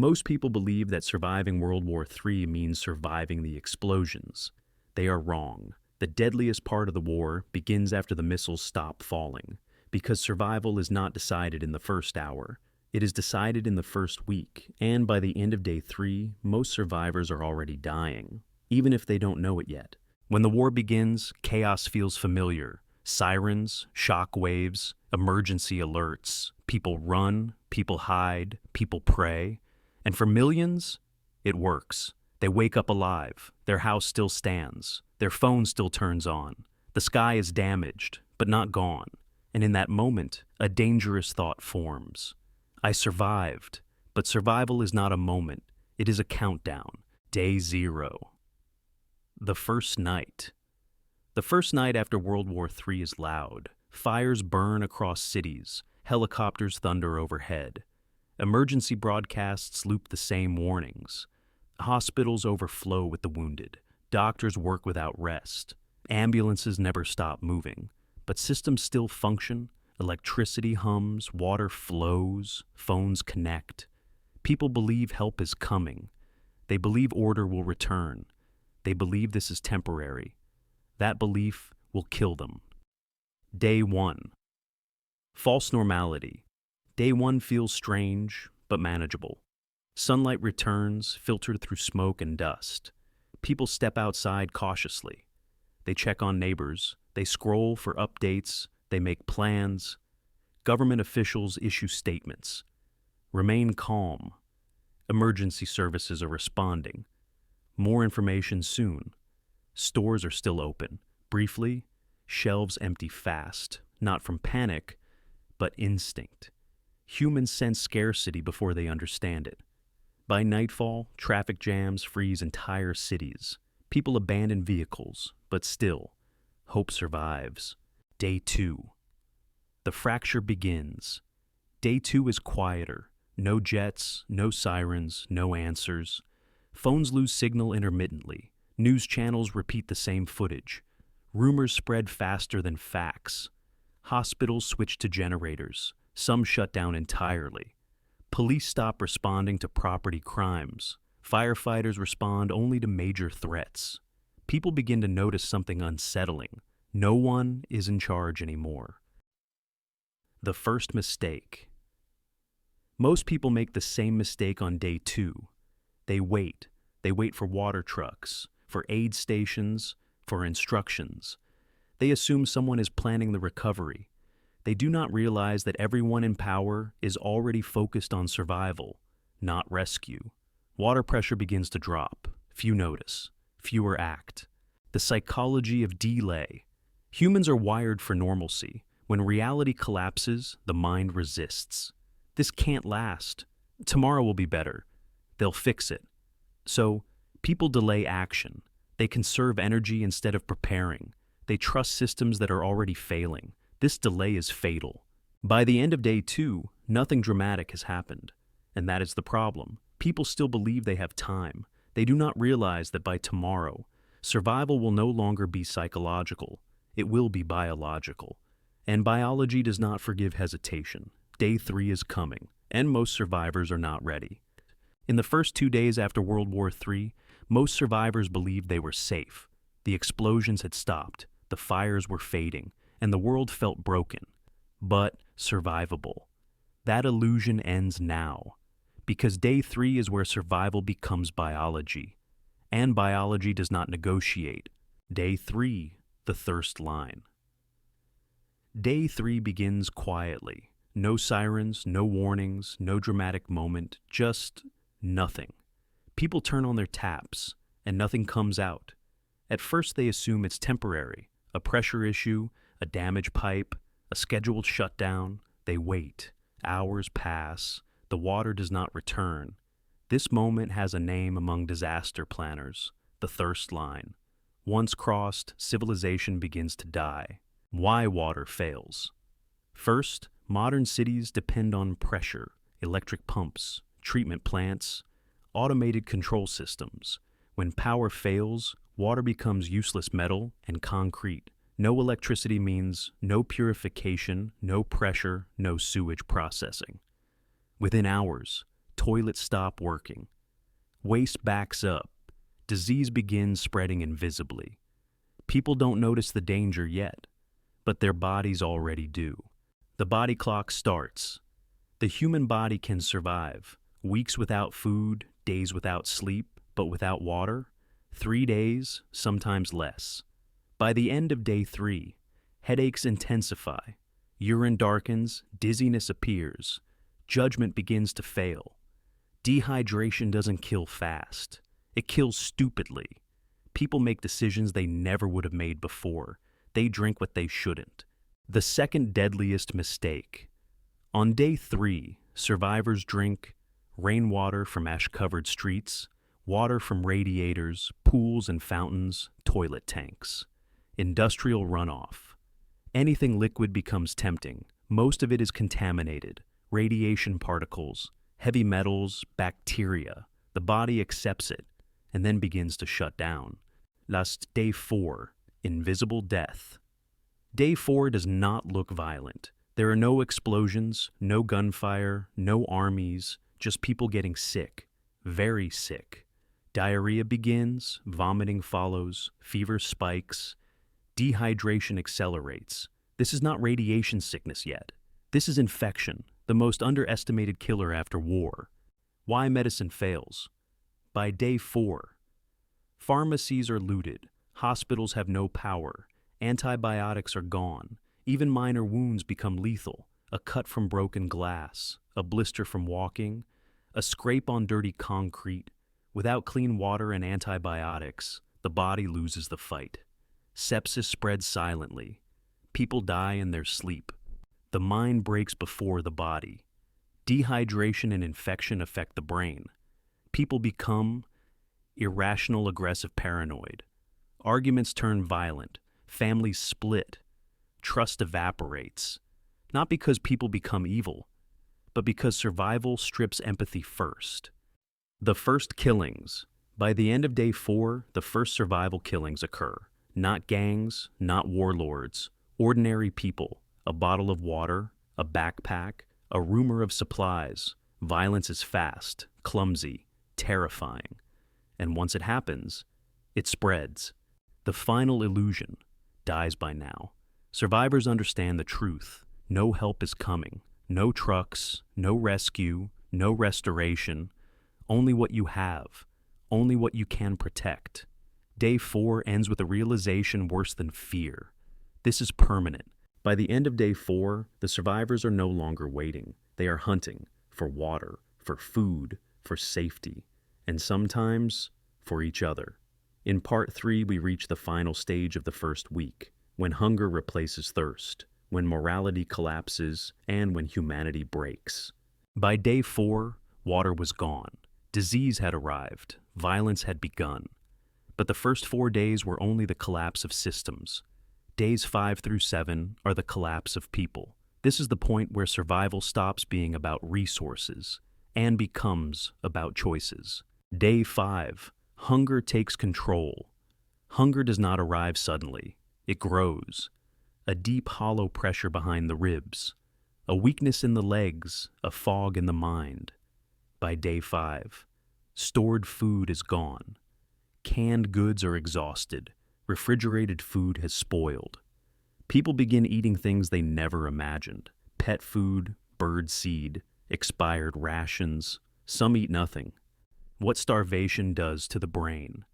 Most people believe that surviving World War III means surviving the explosions. They are wrong. The deadliest part of the war begins after the missiles stop falling, because survival is not decided in the first hour. It is decided in the first week, and by the end of day 3, most survivors are already dying, even if they don't know it yet. When the war begins, chaos feels familiar. Sirens, shock waves, emergency alerts. People run, people hide, people pray. And for millions, it works. They wake up alive. Their house still stands. Their phone still turns on. The sky is damaged, but not gone. And in that moment, a dangerous thought forms. I survived, but survival is not a moment. It is a countdown. Day 0. The first night. The first night after World War III is loud. Fires burn across cities. Helicopters thunder overhead. Emergency broadcasts loop the same warnings. Hospitals overflow with the wounded. Doctors work without rest. Ambulances never stop moving. But systems still function. Electricity hums, water flows, phones connect. People believe help is coming. They believe order will return. They believe this is temporary. That belief will kill them. Day 1. False normality. Day 1 feels strange, but manageable. Sunlight returns, filtered through smoke and dust. People step outside cautiously. They check on neighbors. They scroll for updates. They make plans. Government officials issue statements. Remain calm. Emergency services are responding. More information soon. Stores are still open. Briefly, shelves empty fast, not from panic, but instinct. Humans sense scarcity before they understand it. By nightfall, traffic jams freeze entire cities. People abandon vehicles, but still, hope survives. Day 2. The fracture begins. Day 2 is quieter. No jets, no sirens, no answers. Phones lose signal intermittently. News channels repeat the same footage. Rumors spread faster than facts. Hospitals switch to generators. Some shut down entirely. Police stop responding to property crimes. Firefighters respond only to major threats. People begin to notice something unsettling. No one is in charge anymore. The first mistake. Most people make the same mistake on day 2. They wait. They wait for water trucks, for aid stations, for instructions. They assume someone is planning the recovery. They do not realize that everyone in power is already focused on survival, not rescue. Water pressure begins to drop. Few notice. Fewer act. The psychology of delay. Humans are wired for normalcy. When reality collapses, the mind resists. This can't last. Tomorrow will be better. They'll fix it. So, people delay action. They conserve energy instead of preparing. They trust systems that are already failing. This delay is fatal. By the end of day 2, nothing dramatic has happened. And that is the problem. People still believe they have time. They do not realize that by tomorrow, survival will no longer be psychological. It will be biological. And biology does not forgive hesitation. Day 3 is coming, and most survivors are not ready. In the first 2 days after World War III, most survivors believed they were safe. The explosions had stopped, the fires were fading, and the world felt broken, but survivable. That illusion ends now, because day 3 is where survival becomes biology, and biology does not negotiate. Day 3, the thirst line. Day 3 begins quietly. No sirens, no warnings, no dramatic moment, just nothing. People turn on their taps, and nothing comes out. At first they assume it's temporary, a pressure issue, a damaged pipe, a scheduled shutdown. They wait. Hours pass. The water does not return. This moment has a name among disaster planners, the thirst line. Once crossed, civilization begins to die. Why water fails? First, modern cities depend on pressure, electric pumps, treatment plants, automated control systems. When power fails, water becomes useless metal and concrete. No electricity means no purification, no pressure, no sewage processing. Within hours, toilets stop working. Waste backs up. Disease begins spreading invisibly. People don't notice the danger yet, but their bodies already do. The body clock starts. The human body can survive weeks without food, days without sleep, but without water, 3 days, sometimes less. By the end of day 3, headaches intensify, urine darkens, dizziness appears, judgment begins to fail. Dehydration doesn't kill fast. It kills stupidly. People make decisions they never would have made before. They drink what they shouldn't. The second deadliest mistake. On day 3, survivors drink rainwater from ash-covered streets, water from radiators, pools and fountains, toilet tanks. Industrial runoff. Anything liquid becomes tempting. Most of it is contaminated. Radiation particles, heavy metals, bacteria. The body accepts it and then begins to shut down. Last day 4, invisible death. Day 4 does not look violent. There are no explosions, no gunfire, no armies, just people getting sick, very sick. Diarrhea begins, vomiting follows, fever spikes, dehydration accelerates. This is not radiation sickness yet. This is infection, the most underestimated killer after war. Why medicine fails? By day 4, pharmacies are looted, hospitals have no power, antibiotics are gone, even minor wounds become lethal, a cut from broken glass, a blister from walking, a scrape on dirty concrete. Without clean water and antibiotics, the body loses the fight. Sepsis spreads silently. People die in their sleep. The mind breaks before the body. Dehydration and infection affect the brain. People become irrational, aggressive, paranoid. Arguments turn violent. Families split. Trust evaporates. Not because people become evil, but because survival strips empathy first. The first killings. By the end of day 4, the first survival killings occur. Not gangs, not warlords, ordinary people. A bottle of water, a backpack, a rumor of supplies. Violence is fast, clumsy, terrifying. And once it happens, it spreads. The final illusion dies by now. Survivors understand the truth. No help is coming. No trucks, no rescue, no restoration. Only what you have. Only what you can protect. Day 4 ends with a realization worse than fear. This is permanent. By the end of day 4, the survivors are no longer waiting. They are hunting for water, for food, for safety, and sometimes for each other. In part 3, we reach the final stage of the first week, when hunger replaces thirst, when morality collapses, and when humanity breaks. By day 4, water was gone. Disease had arrived. Violence had begun. But the first 4 days were only the collapse of systems. Days 5 through 7 are the collapse of people. This is the point where survival stops being about resources and becomes about choices. Day 5, hunger takes control. Hunger does not arrive suddenly. It grows. A deep, hollow pressure behind the ribs. A weakness in the legs, a fog in the mind. By day 5, stored food is gone. Canned goods are exhausted. Refrigerated food has spoiled. People begin eating things they never imagined. Pet food, bird seed, expired rations. Some eat nothing. What starvation does to the brain.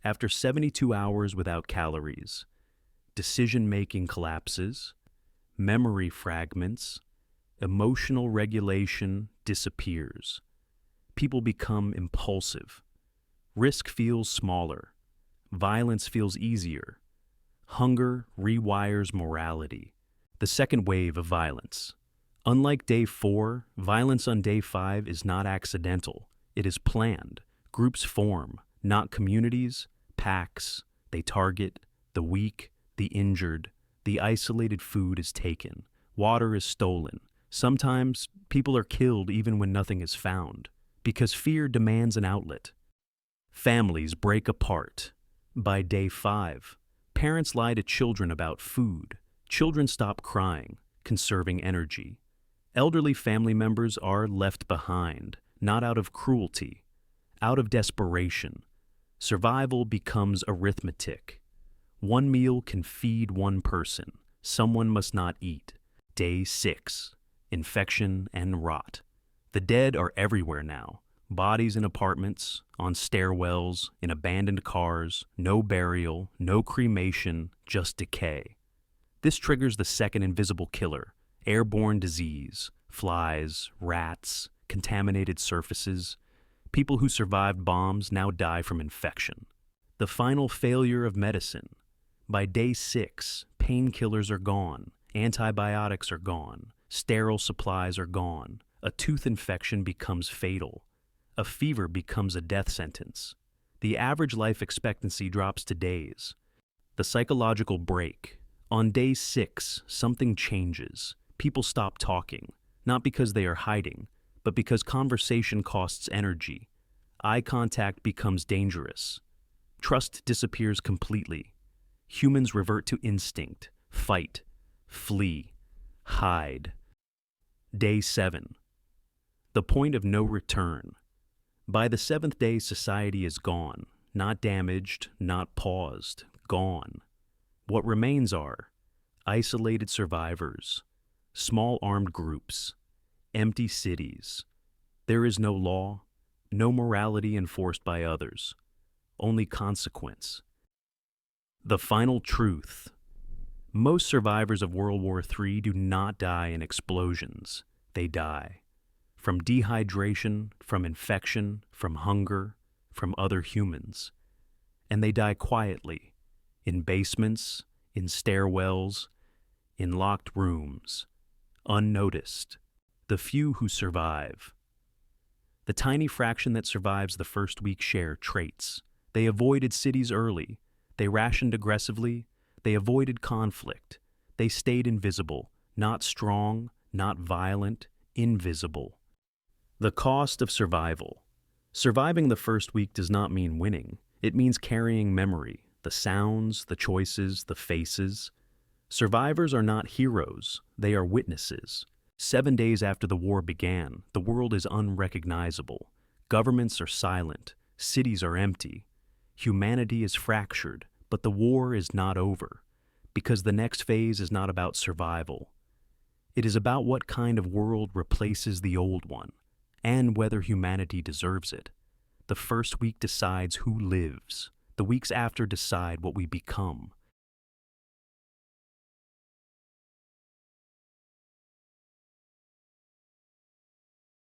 After 72 hours without calories, decision-making collapses, memory fragments, emotional regulation disappears. People become impulsive. Risk feels smaller. Violence feels easier. Hunger rewires morality. The second wave of violence. Unlike day 4, violence on day 5 is not accidental. It is planned. Groups form, not communities, packs. They target the weak, the injured. The isolated food is taken. Water is stolen. Sometimes people are killed even when nothing is found, because fear demands an outlet. Families break apart. By day 5, parents lie to children about food. Children stop crying, conserving energy. Elderly family members are left behind, not out of cruelty, out of desperation. Survival becomes arithmetic. One meal can feed one person. Someone must not eat. Day 6. Infection and rot. The dead are everywhere now. Bodies in apartments, on stairwells, in abandoned cars, no burial, no cremation, just decay. This triggers the second invisible killer, airborne disease, flies, rats, contaminated surfaces. People who survived bombs now die from infection. The final failure of medicine. By day 6, painkillers are gone, antibiotics are gone, sterile supplies are gone. A tooth infection becomes fatal. A fever becomes a death sentence. The average life expectancy drops to days. The psychological break. On day 6, something changes. People stop talking, not because they are hiding, but because conversation costs energy. Eye contact becomes dangerous. Trust disappears completely. Humans revert to instinct, fight, flee, hide. Day 7. The point of no return. By the 7th day, society is gone, not damaged, not paused, gone. What remains are isolated survivors, small armed groups, empty cities. There is no law, no morality enforced by others, only consequence. The final truth. Most survivors of World War III do not die in explosions. They die from dehydration, from infection, from hunger, from other humans. And they die quietly, in basements, in stairwells, in locked rooms, unnoticed. The few who survive. The tiny fraction that survives the first week share traits. They avoided cities early. They rationed aggressively. They avoided conflict. They stayed invisible, not strong, not violent, invisible. The cost of survival. Surviving the first week does not mean winning. It means carrying memory, the sounds, the choices, the faces. Survivors are not heroes. They are witnesses. 7 days after the war began, the world is unrecognizable. Governments are silent. Cities are empty. Humanity is fractured, but the war is not over, because the next phase is not about survival. It is about what kind of world replaces the old one, and whether humanity deserves it. The first week decides who lives. The weeks after decide what we become.